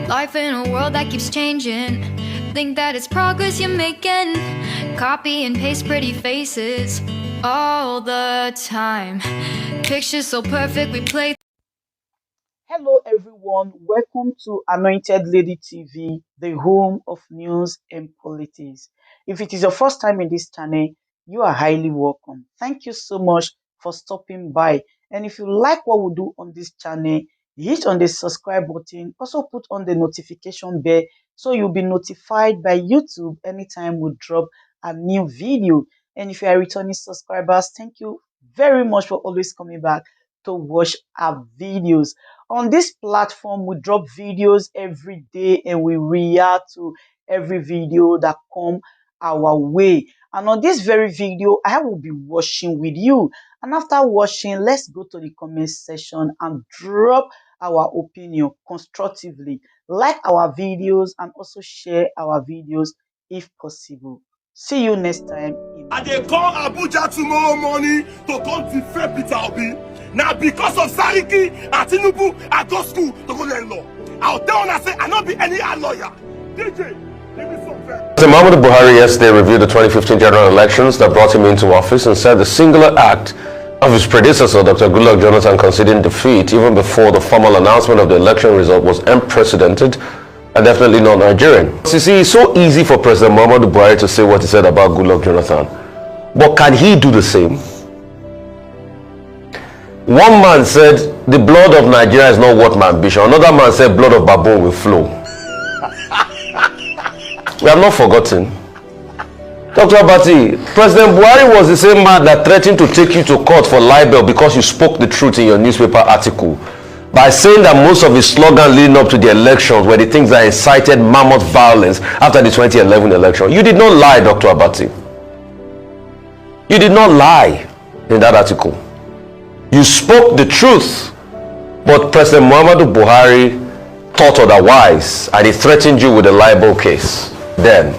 Life in a world that keeps changing. Think that it's progress you're making. Copy and paste pretty faces all the time. Pictures so perfect we play. Hello everyone, welcome to Anointed Lady TV, the home of news and politics. If it is your first time in this channel, you are highly welcome. Thank you so much for stopping by. And if you like what we do on this channel, hit on the subscribe button. Also put on the notification bell so you'll be notified by YouTube anytime we drop a new video. And if you are returning subscribers, thank you very much for always coming back to watch our videos. On this platform, we drop videos every day and we react to every video that come our way. And on this very video, I will be watching with you. And after watching, let's go to the comment section and drop our opinion constructively. Like our videos and also share our videos if possible. See you next time. I dey call Abuja tomorrow morning to come defend Peter Obi. Now because of Sariki and Tinubu, I go school to go learn law. I'll tell you, I say I not be any lawyer. DJ, give me some fair. Muhammadu Buhari yesterday reviewed the 2015 general elections that brought him into office and said the singular act of his predecessor, Dr. Goodluck Jonathan, conceding defeat even before the formal announcement of the election result was unprecedented and definitely not Nigerian. You see, it's so easy for President Muhammadu Buhari to say what he said about Goodluck Jonathan. But can he do the same? One man said, the blood of Nigeria is not worth my ambition. Another man said, blood of baboon will flow. We have not forgotten. Dr. Abati, President Buhari was the same man that threatened to take you to court for libel because you spoke the truth in your newspaper article by saying that most of his slogans leading up to the elections were the things that incited mammoth violence after the 2011 election. You did not lie, Dr. Abati. You did not lie in that article. You spoke the truth, but President Muhammadu Buhari thought otherwise and he threatened you with a libel case. Then,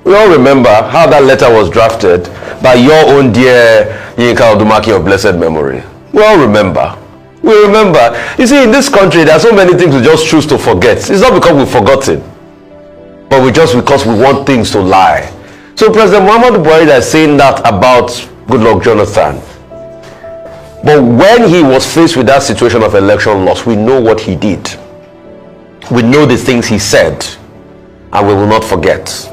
we all remember how that letter was drafted by your own dear Yinka Odumaki of blessed memory. We all remember. We remember. You see, in this country, there are so many things we just choose to forget. It's not because we've forgotten, but because we want things to lie. So President Muhammadu Buhari is saying that about Goodluck Jonathan. But when he was faced with that situation of election loss, we know what he did. We know the things he said, and we will not forget.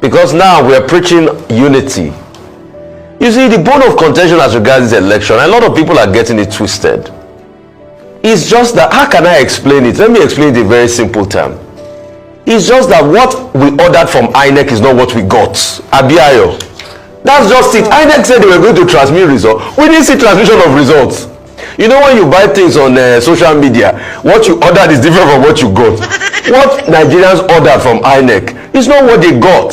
Because now we are preaching unity. You see, the bone of contention as regards this election, a lot of people are getting it twisted. It's just that, how can I explain it? Let me explain it in a very simple term. It's just that what we ordered from INEC is not what we got. Abiayo. That's just it. INEC said they were going to transmit results. We didn't see transmission of results. You know, when you buy things on social media, what you ordered is different from what you got. What Nigerians ordered from INEC is not what they got.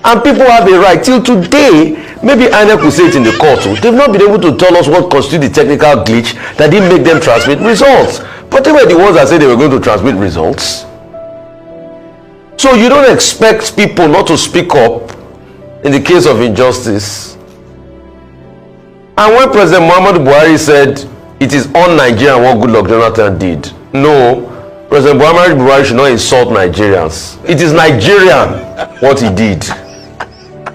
And people have a right. Till today, maybe INEC will say it in the court too. They've not been able to tell us what constitutes the technical glitch that didn't make them transmit results. But they were the ones that said they were going to transmit results. So you don't expect people not to speak up in the case of injustice. And when President Muhammadu Buhari said it is un-Nigerian what Goodluck Jonathan did, no, President Muhammadu Buhari should not insult Nigerians. It is Nigerian what he did.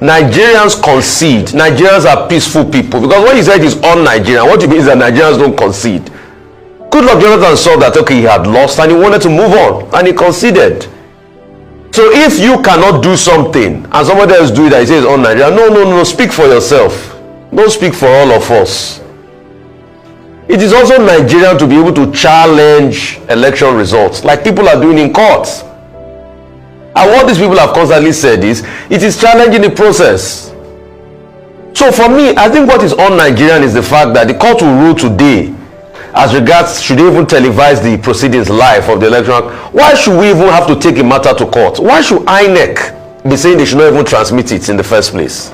Nigerians concede. Nigerians are peaceful people. Because when he said it's un-Nigerian, what it means is that Nigerians don't concede. Goodluck Jonathan saw that, okay, he had lost and he wanted to move on, and he conceded. So if you cannot do something and somebody else do it and he says on Nigeria, no, speak for yourself. Don't speak for all of us. It is also Nigerian to be able to challenge election results like people are doing in courts. And what these people have constantly said is, it is challenging the process. So for me, I think what is un-Nigerian is the fact that the court will rule today as regards should they even televise the proceedings live of the election. Why should we even have to take a matter to court? Why should INEC be saying they should not even transmit it in the first place,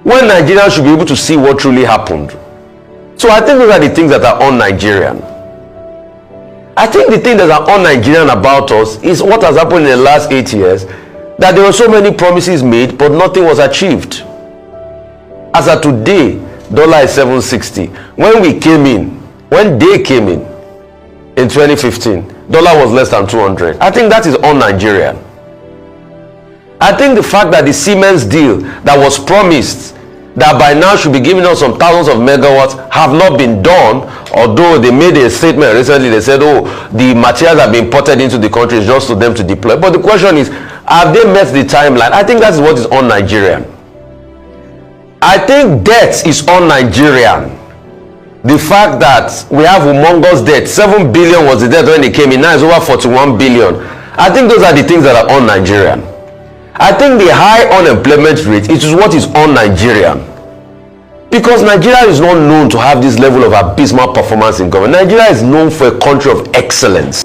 when Nigerians should be able to see what truly happened? So I think those are the things that are un-Nigerian. I think the thing that are un-Nigerian about us is what has happened in the last 8 years, that there were so many promises made but nothing was achieved. As of today, dollar is 760. When they came in, in 2015. Dollar was less than 200. I think that is un-Nigerian. I think the fact that the Siemens deal that was promised that by now should be giving us some thousands of megawatts have not been done, although they made a statement recently. They said, oh, the materials have been imported into the country just for them to deploy. But the question is, have they met the timeline? I think that's what is un-Nigerian. I think debt is un-Nigerian. The fact that we have humongous debt, 7 billion was the debt when it came in, now it's over 41 billion. I think those are the things that are un-Nigerian. I think the high unemployment rate is what is un-Nigerian. Because Nigeria is not known to have this level of abysmal performance in government. Nigeria is known for a country of excellence.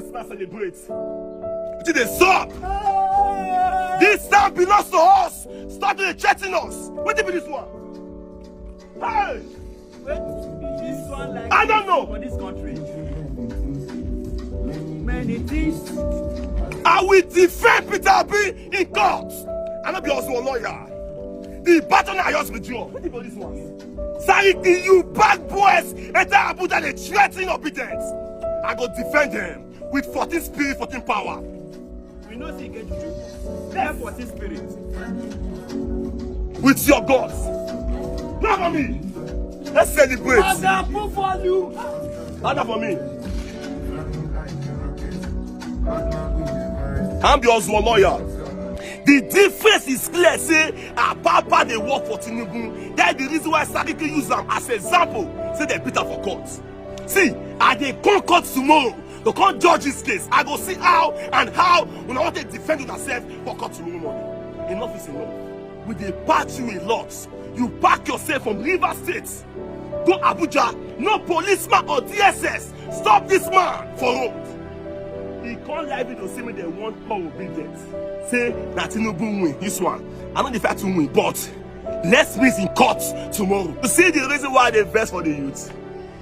This town belongs to us. Start to threaten us. What did this one? Hey! This one like I don't know. For this country. Many things. I will defend Peter Obi in court. And I'll be also a lawyer. The battle I just withdraw. What did this one? Sèŕìous, you bad boys. Enter Abuja, they threaten obedience. I go defend them with 14 spirit, 14 power. We know see get you. Left 14 spirit. With your gods. Clap for me. Let's celebrate. Father, put for you. Father for me. I'm the also a lawyer. The difference is clear. Say, Papa they work for Tinubu. That's the reason why Sadiq use them as an example. Say they beat her for court. See, I they come court tomorrow. They can't judge this case. I go see how when I want to defend yourself for court tomorrow morning. Enough is enough. We they pack you a lot. You pack yourself from River State. Go Abuja. No policeman or DSS. Stop this man for road. He can't lie to see me they want more obedience. Say that Tinubu win this one. I know the fact to win, but let's meet in court tomorrow. You see the reason why they vex for the youth.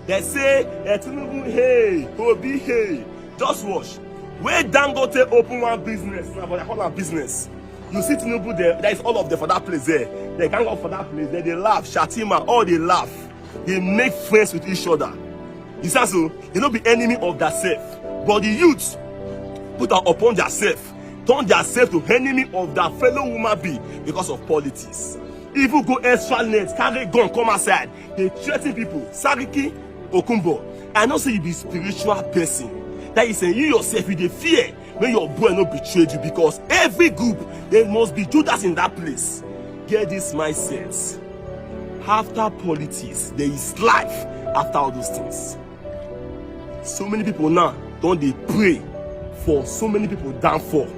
They say Tinubu hey, Obi hey. Just watch. Where Dangote open one business, but they call it business. You see Tinubu there, there is all of them for that place there. They gang up for that place there. They laugh, Shatima, all they laugh. They make friends with each other. You see so? They don't be enemy of themselves. But the youth put upon themselves, turn themselves to enemy of their fellow woman being because of politics. If you go extra length, carry gun, come outside, they threaten people. Sariki Okumbo, I know say you be spiritual person. That is saying you yourself with the fear when your boy no betrayed you, because every group there must be Judas in that place. Get this mindset. After politics, there is life after all those things. So many people now don't they pray for so many people downfall.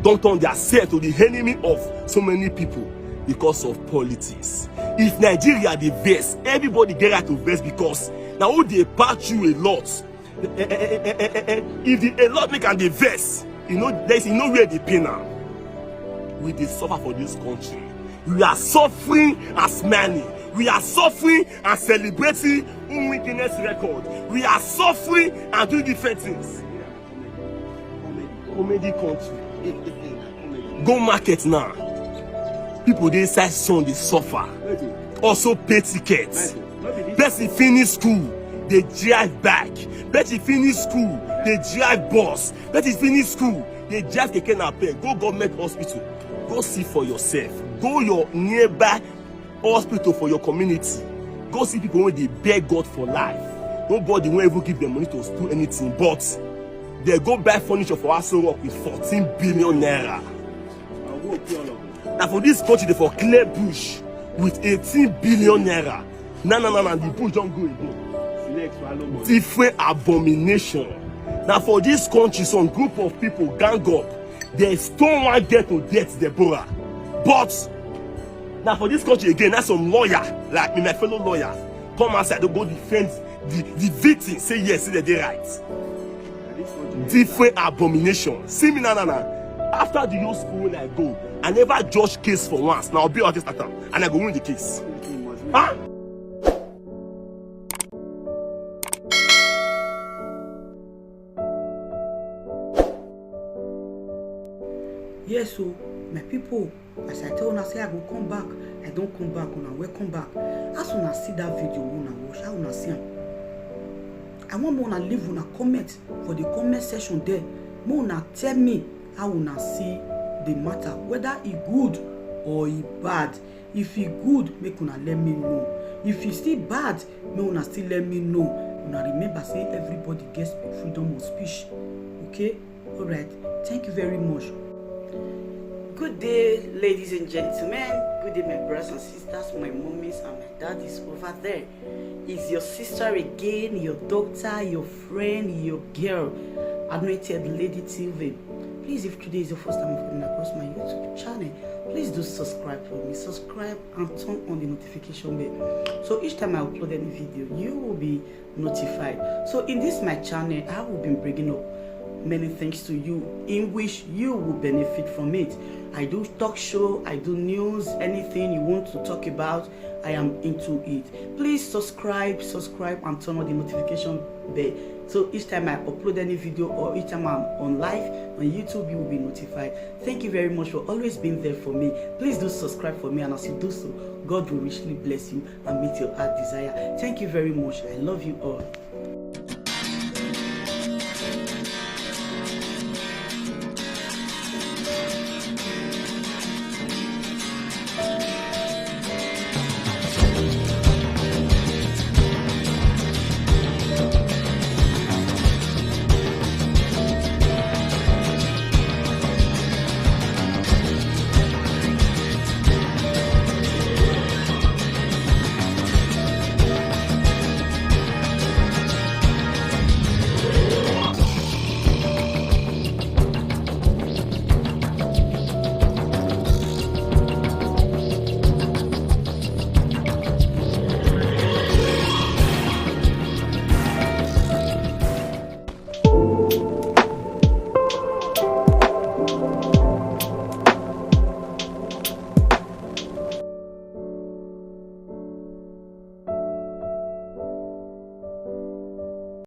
Don't turn themselves to the enemy of so many people because of politics. If Nigeria the best, everybody get right to best because now who they patch you a lot. If the a lot make and the vest, you know there's nowhere they pay now. We they suffer for this country. We are suffering as many. We are suffering and celebrating wickedness record. We are suffering and doing different things. Comedy country. Go market now. People they inside sun they suffer. Also pay tickets. Person finish school, they drive back. Person finish school, they drive bus. Person finish school, they drive keke napep. Go government hospital. Go see for yourself. Go your nearby hospital for your community. Go see people when they beg God for life. Nobody won't even give them money to do anything, but they go buy furniture for us work with 14 billion naira. Now for this country, they for clear bush with 18 billion naira. No, the bush don't go again. Different abomination. Now for this country, some group of people gang up. They stone one get to death Deborah. But now for this country again, that's some lawyer like me, my fellow lawyers, come outside to go defend the victim. Say yes, say they right. Different abomination. See me now. After the law school when I go, I never judge case for once. Now I'll be honest at time, and I go win the case. Huh? Yes, so my people, as I tell una say I go come back, I don't come back. Una welcome back. As una see that video, una watch, how una see am. I want more to leave una comment for the comment section there. More na tell me how una see the matter, whether it good or it bad. If it good, make una let me know. If it still bad, make una still let me know. Una remember say everybody gets freedom of speech. Okay? Alright. Thank you very much. Good day, ladies and gentlemen. Good day, my brothers and sisters, my mommies and my daddies over there. It's your sister again, your doctor, your friend, your girl, Anointed Lady TV. Please, if today is your first time of coming across my YouTube channel, please do subscribe for me. Subscribe and turn on the notification bell. So each time I upload any video, you will be notified. So in this my channel, I will be bringing up many things to you in which you will benefit from it. I do talk show, I do news, anything you want to talk about, I am into it. Please subscribe and turn on the notification bell. So each time I upload any video or each time I'm on live on YouTube, you will be notified. Thank you very much for always being there for me. Please do subscribe for me, and as you do so, God will richly bless you and meet your heart desire. Thank you very much. I love you all.